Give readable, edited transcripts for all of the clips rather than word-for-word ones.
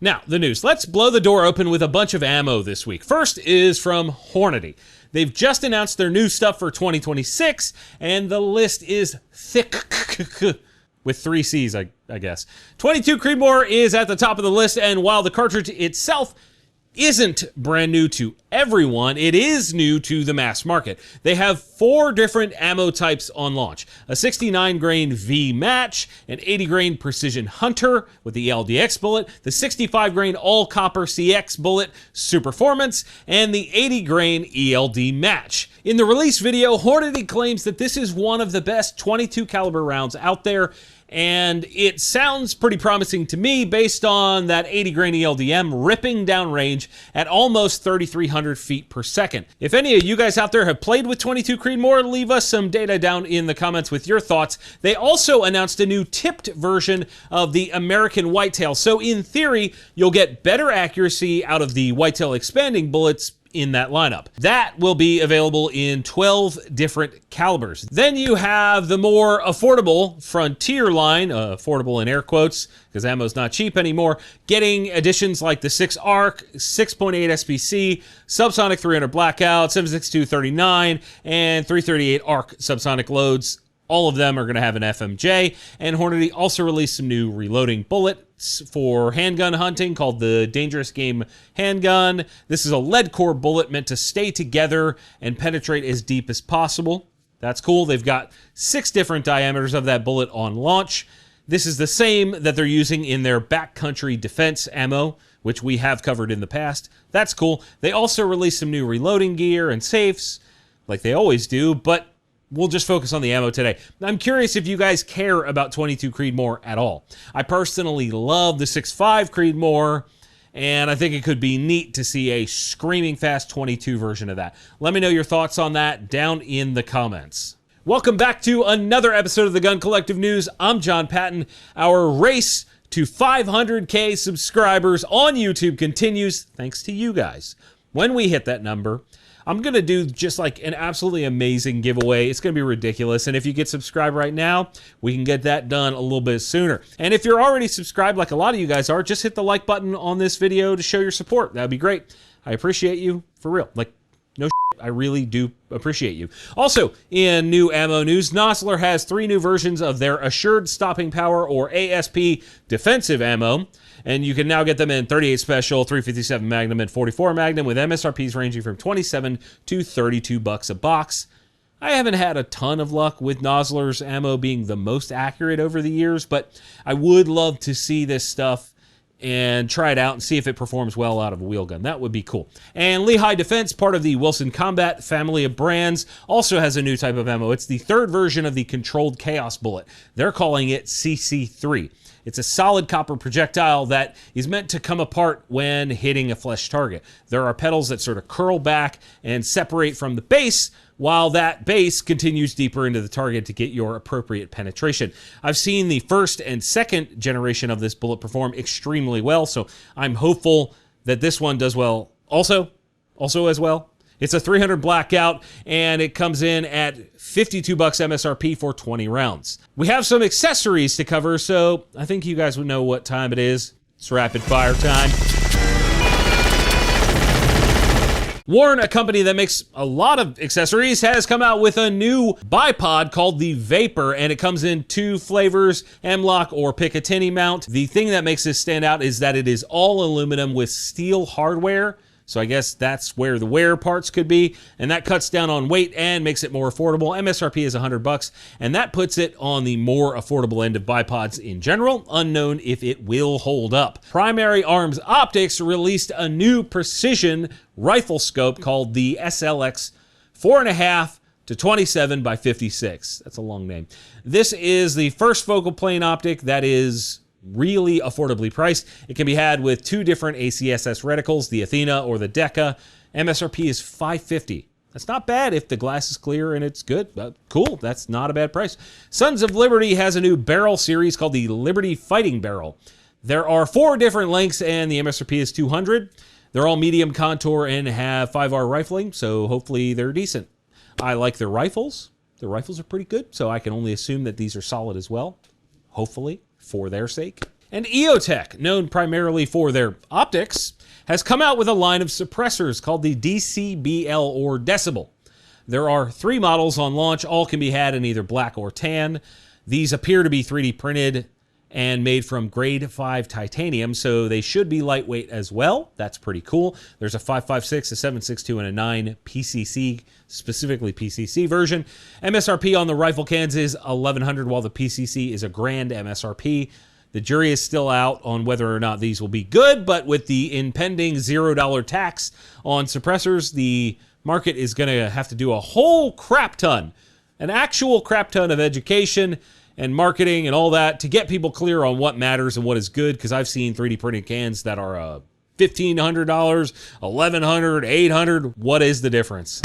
Now, the news. Let's blow the door open with a bunch of ammo this week. First is from Hornady. They've just announced their new stuff for 2026, and the list is thick. With 3 C's, I guess. 22 Creedmoor is at the top of the list, and while the cartridge itself isn't brand new to everyone, it is new to the mass market. They have 4 different ammo types on launch. A 69 grain V match, an 80 grain precision hunter with the LDX bullet, the 65 grain all copper CX bullet Superformance, and the 80 grain ELD match. In the release video, Hornady claims that this is one of the best 22 caliber rounds out there, and it sounds pretty promising to me based on that 80 grain ELDM ripping down range at almost 3,300 feet per second. If any of you guys out there have played with 22 Creedmoor, leave us some data down in the comments with your thoughts. They also announced a new tipped version of the American Whitetail, so in theory, you'll get better accuracy out of the Whitetail expanding bullets in that lineup. That will be available in 12 different calibers. Then you have the more affordable Frontier line, affordable in air quotes, because ammo's not cheap anymore, getting additions like the 6 ARC, 6.8 SPC, Subsonic 300 Blackout, 7.62-39, and 338 ARC subsonic loads. All of them are going to have an FMJ, and Hornady also released some new reloading bullets for handgun hunting called the Dangerous Game Handgun. This is a lead core bullet meant to stay together and penetrate as deep as possible. That's cool. They've got 6 different diameters of that bullet on launch. This is the same that they're using in their backcountry defense ammo, which we have covered in the past. That's cool. They also released some new reloading gear and safes, like they always do, but we'll just focus on the ammo today. I'm curious if you guys care about 22 Creedmoor at all. I personally love the 6.5 Creedmoor, and I think it could be neat to see a screaming fast 22 version of that. Let me know your thoughts on that down in the comments. Welcome back to another episode of the Gun Collective News. I'm John Patton. Our race to 500K subscribers on YouTube continues thanks to you guys. When we hit that number, I'm going to do just like an absolutely amazing giveaway. It's going to be ridiculous. And if you get subscribed right now, we can get that done a little bit sooner. And if you're already subscribed, like a lot of you guys are, just hit the like button on this video to show your support. That'd be great. I appreciate you for real. Like, no shit, I really do appreciate you. Also, in new ammo news, Nosler has 3 new versions of their Assured Stopping Power, or ASP, defensive ammo. And you can now get them in 38 Special, 357 Magnum, and 44 Magnum with MSRPs ranging from $27 to $32 a box. I haven't had a ton of luck with Nosler's ammo being the most accurate over the years, but I would love to see this stuff and try it out and see if it performs well out of a wheel gun. That would be cool. And Lehigh Defense, part of the Wilson Combat family of brands, also has a new type of ammo. It's the 3rd version of the Controlled Chaos bullet. They're calling it CC3. It's a solid copper projectile that is meant to come apart when hitting a flesh target. There are petals that sort of curl back and separate from the base, while that base continues deeper into the target to get your appropriate penetration. I've seen the 1st and 2nd generation of this bullet perform extremely well, so I'm hopeful that this one does well also as well. It's a 300 Blackout, and it comes in at $52 MSRP for 20 rounds. We have some accessories to cover, so I think you guys would know what time it is. It's rapid fire time. Warren, a company that makes a lot of accessories, has come out with a new bipod called the Vapor, and it comes in 2 flavors, M-LOK or Picatinny mount. The thing that makes this stand out is that it is all aluminum with steel hardware. So I guess that's where the wear parts could be, and that cuts down on weight and makes it more affordable. MSRP is $100, and that puts it on the more affordable end of bipods in general. Unknown if it will hold up. Primary Arms Optics released a new precision rifle scope called the SLX 4.5 to 27 by 56. That's a long name. This is the first focal plane optic that is really affordably priced. It can be had with 2 different ACSS reticles, the Athena or the Deca. MSRP is $550. That's not bad if the glass is clear and it's good. But cool, that's not a bad price. Sons of Liberty has a new barrel series called the Liberty Fighting Barrel. There are 4 different lengths and the MSRP is $200. They're all medium contour and have 5R rifling, so hopefully they're decent. I like their rifles. The rifles are pretty good, so I can only assume that these are solid as well. Hopefully, for their sake. And EOTech, known primarily for their optics, has come out with a line of suppressors called the DCBL or Decibel. There are 3 models on launch. All can be had in either black or tan. These appear to be 3D printed and made from grade 5 titanium, so they should be lightweight as well. That's pretty cool. There's a 556, a 762, and a 9 PCC, specifically PCC version. MSRP on the rifle cans is $1,100, while the PCC is a grand MSRP. The jury is still out on whether or not these will be good, but with the impending $0 tax on suppressors, the market is going to have to do a whole crap ton, an actual crap ton of education and marketing and all that to get people clear on what matters and what is good, because I've seen 3D printed cans that are $1,500, $1,100, $800. What is the difference?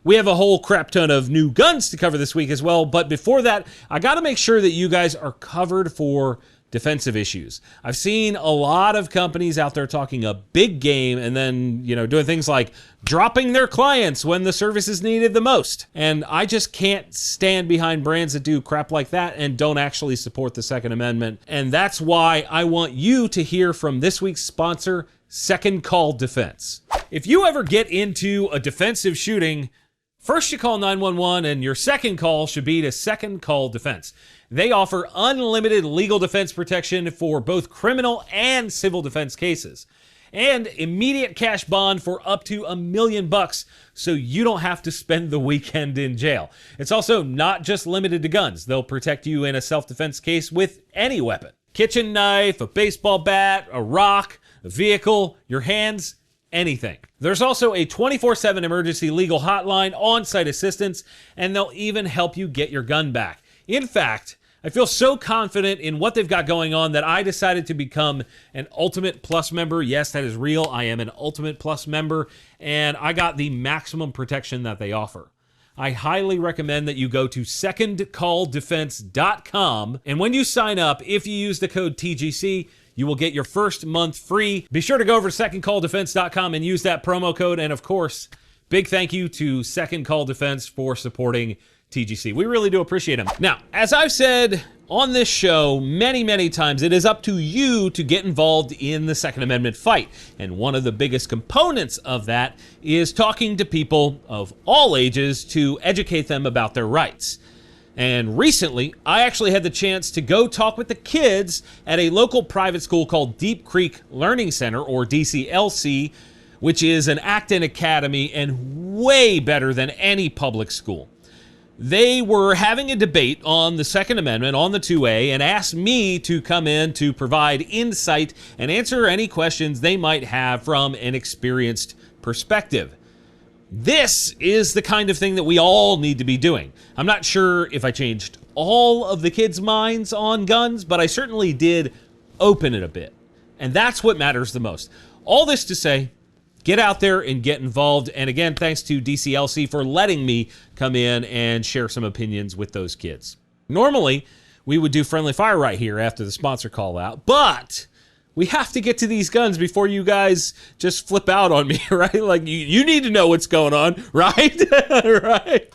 We have a whole crap ton of new guns to cover this week as well, but before that, I got to make sure that you guys are covered for defensive issues. I've seen a lot of companies out there talking a big game and then, doing things like dropping their clients when the service is needed the most. And I just can't stand behind brands that do crap like that and don't actually support the Second Amendment. And that's why I want you to hear from this week's sponsor, Second Call Defense. If you ever get into a defensive shooting, first you call 911 and your second call should be to Second Call Defense. They offer unlimited legal defense protection for both criminal and civil defense cases, and immediate cash bond for up to $1 million, so you don't have to spend the weekend in jail. It's also not just limited to guns. They'll protect you in a self-defense case with any weapon. Kitchen knife, a baseball bat, a rock, a vehicle, your hands, anything. There's also a 24/7 emergency legal hotline, on-site assistance, and they'll even help you get your gun back. In fact, I feel so confident in what they've got going on that I decided to become an Ultimate Plus member. Yes, that is real. I am an Ultimate Plus member, and I got the maximum protection that they offer. I highly recommend that you go to secondcalldefense.com, and when you sign up, if you use the code TGC, you will get your first month free. Be sure to go over to secondcalldefense.com and use that promo code, and of course, big thank you to Second Call Defense for supporting TGC. We really do appreciate them. Now, as I've said on this show many, many times, it is up to you to get involved in the Second Amendment fight. And one of the biggest components of that is talking to people of all ages to educate them about their rights. And recently, I actually had the chance to go talk with the kids at a local private school called Deep Creek Learning Center, or DCLC, which is an Acton Academy and way better than any public school. They were having a debate on the Second Amendment, on the 2A, and asked me to come in to provide insight and answer any questions they might have from an experienced perspective. This is the kind of thing that we all need to be doing. I'm not sure if I changed all of the kids' minds on guns, but I certainly did open it a bit. And that's what matters the most. All this to say, get out there and get involved. And again, thanks to DCLC for letting me come in and share some opinions with those kids. Normally, we would do friendly fire right here after the sponsor call out, but we have to get to these guns before you guys just flip out on me, right? Like, you need to know what's going on, right?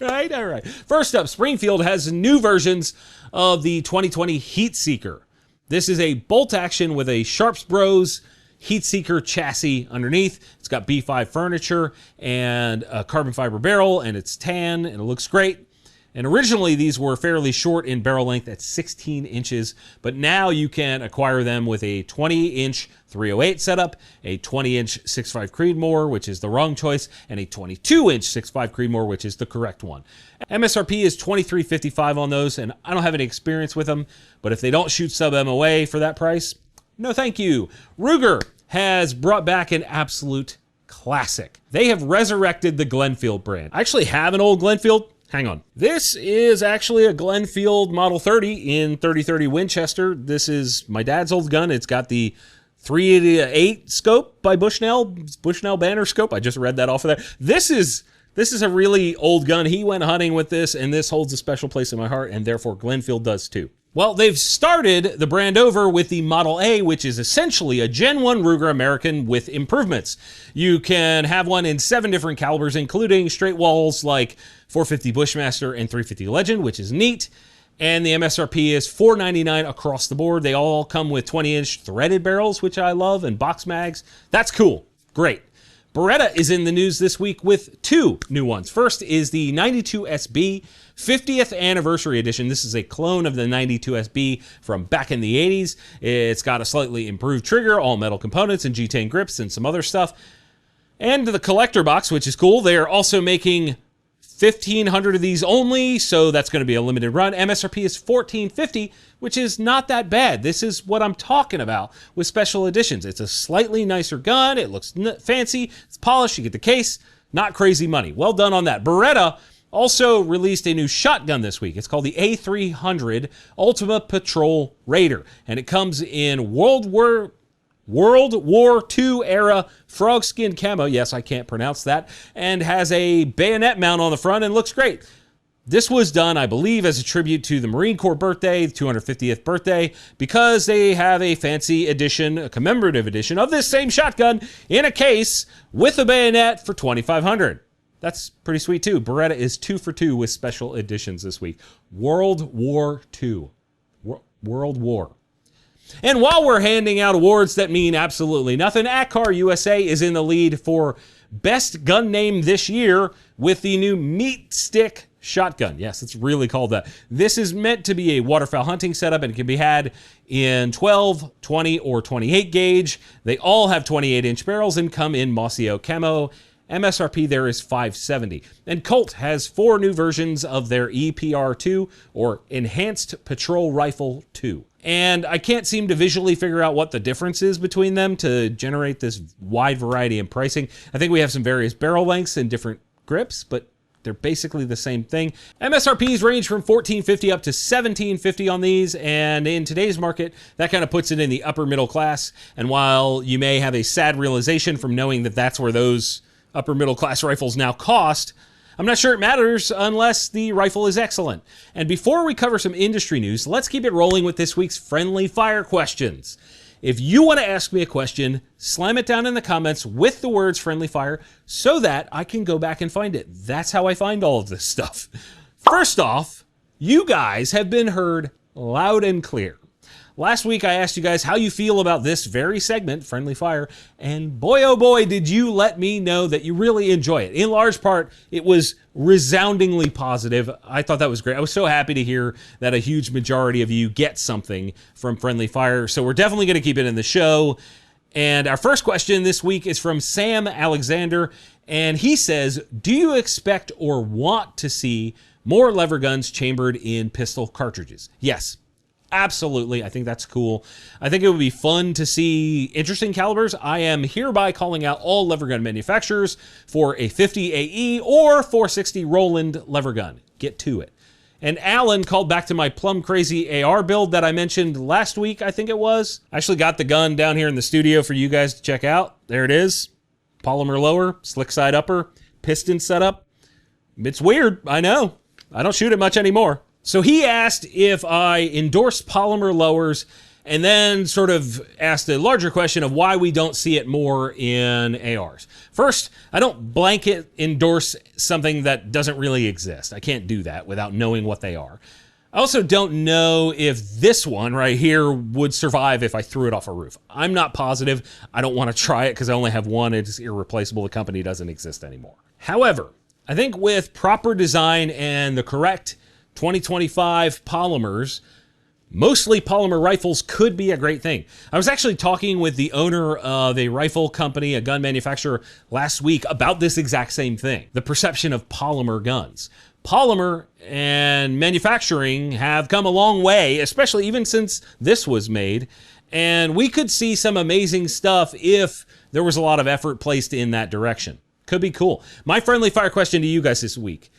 right. All right. First up, Springfield has new versions of the 2020 Heat Seeker. This is a bolt action with a Sharps Bros Heat Seeker chassis underneath. It's got B5 furniture and a carbon fiber barrel, and it's tan, and it looks great. And originally, these were fairly short in barrel length at 16 inches, but now you can acquire them with a 20-inch 308 setup, a 20-inch 6.5 Creedmoor, which is the wrong choice, and a 22-inch 6.5 Creedmoor, which is the correct one. MSRP is $23.55 on those, and I don't have any experience with them, but if they don't shoot sub-MOA for that price, no thank you. Ruger has brought back an absolute classic. They have resurrected the Glenfield brand. I actually have an old Glenfield. Hang on. This is actually a Glenfield Model 30 in 3030 Winchester. This is my dad's old gun. It's got the 388 scope by Bushnell Banner scope. I just read that off of there. This is a really old gun. He went hunting with this, and this holds a special place in my heart, and therefore Glenfield does too. Well, they've started the brand over with the Model A, which is essentially a Gen 1 Ruger American with improvements. You can have one in 7 different calibers, including straight walls like 450 Bushmaster and 350 Legend, which is neat. And the MSRP is $4.99 across the board. They all come with 20-inch threaded barrels, which I love, and box mags. That's cool. Great. Beretta is in the news this week with two new ones. First is the 92SB 50th Anniversary Edition. This is a clone of the 92SB from back in the 80s. It's got a slightly improved trigger, all metal components, and G10 grips, and some other stuff. And the collector box, which is cool. They are also making 1,500 of these only, so that's going to be a limited run. MSRP is $14.50, which is not that bad. This is what I'm talking about with special editions. It's a slightly nicer gun. It looks fancy. It's polished. You get the case. Not crazy money. Well done on that. Beretta also released a new shotgun this week. It's called the A300 Ultima Patrol Raider, and it comes in World War II era frog skin camo. Yes, I can't pronounce that. And has a bayonet mount on the front and looks great. This was done, I believe, as a tribute to the Marine Corps birthday, the 250th birthday, because they have a fancy edition, a commemorative edition of this same shotgun in a case with a bayonet for $2,500. That's pretty sweet too. Beretta is 2 for 2 with special editions this week. World War II. World War. And while we're handing out awards that mean absolutely nothing, ACCAR USA is in the lead for Best Gun Name this year with the new Meat Stick shotgun. Yes, it's really called that. This is meant to be a waterfowl hunting setup and can be had in 12, 20, or 28 gauge. They all have 28-inch barrels and come in mossy oak camo. MSRP there is $570. And Colt has 4 new versions of their EPR2, or Enhanced Patrol Rifle 2. And I can't seem to visually figure out what the difference is between them to generate this wide variety in pricing. I think we have some various barrel lengths and different grips, but they're basically the same thing. MSRPs range from $14.50 up to $17.50 on these, and in today's market, that kind of puts it in the upper middle class. And while you may have a sad realization from knowing that that's where those upper middle class rifles now cost, I'm not sure it matters unless the rifle is excellent. And before we cover some industry news, let's keep it rolling with this week's friendly fire questions. If you want to ask me a question, slam it down in the comments with the words friendly fire so that I can go back and find it. That's how I find all of this stuff. First off, you guys have been heard loud and clear. Last week, I asked you guys how you feel about this very segment, Friendly Fire, and boy, oh boy, did you let me know that you really enjoy it. In large part, it was resoundingly positive. I thought that was great. I was so happy to hear that a huge majority of you get something from Friendly Fire, so we're definitely going to keep it in the show. And our first question this week is from Sam Alexander, and he says, do you expect or want to see more lever guns chambered in pistol cartridges? Yes. Absolutely. I think that's cool. I think it would be fun to see interesting calibers. I am hereby calling out all lever gun manufacturers for a 50 AE or 460 Roland lever gun. Get to it. And Alan called back to my plum crazy AR build that I mentioned last week, I think it was. I actually got the gun down here in the studio for you guys to check out. There it is. Polymer lower, slick side upper, piston setup. It's weird, I know. I don't shoot it much anymore. So he asked if I endorse polymer lowers and then sort of asked a larger question of why we don't see it more in ARs. First, I don't blanket endorse something that doesn't really exist. I can't do that without knowing what they are. I also don't know if this one right here would survive if I threw it off a roof. I'm not positive. I don't want to try it because I only have one. It's irreplaceable. The company doesn't exist anymore. However, I think with proper design and the correct 2025 polymers, mostly polymer rifles could be a great thing. I was actually talking with the owner of a rifle company, a gun manufacturer, last week about this exact same thing, the perception of polymer guns. Polymer and manufacturing have come a long way, especially even since this was made, and we could see some amazing stuff if there was a lot of effort placed in that direction. Could be cool. My friendly fire question to you guys this week: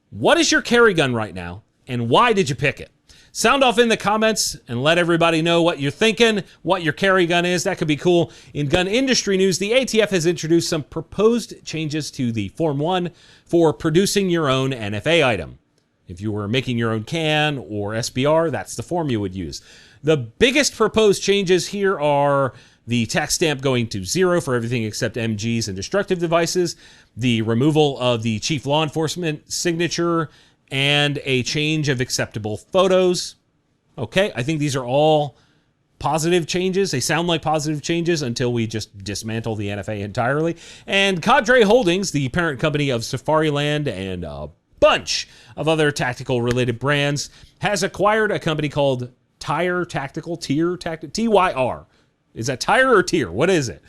what is your carry gun right now? And why did you pick it? Sound off in the comments and let everybody know what you're thinking, what your carry gun is. That could be cool. In gun industry news, the ATF has introduced some proposed changes to the Form 1 for producing your own NFA item. If you were making your own can or SBR, that's the form you would use. The biggest proposed changes here are the tax stamp going to 0 for everything except MGs and destructive devices, the removal of the chief law enforcement signature, and a change of acceptable photos. Okay, I think these are all positive changes. They sound like positive changes until we just dismantle the NFA entirely. And Cadre Holdings, the parent company of Safariland and a bunch of other tactical related brands, has acquired a company called Tyr Tactical, Tyr. Is that Tyr or Tyr? What is it?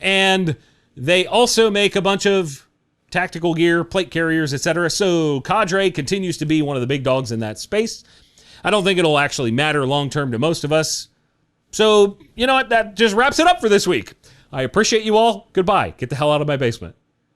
And they also make a bunch of tactical gear, plate carriers, etc. So Cadre continues to be one of the big dogs in that space. I don't think it'll actually matter long term to most of us. So, you know what? That just wraps it up for this week. I appreciate you all. Goodbye. Get the hell out of my basement.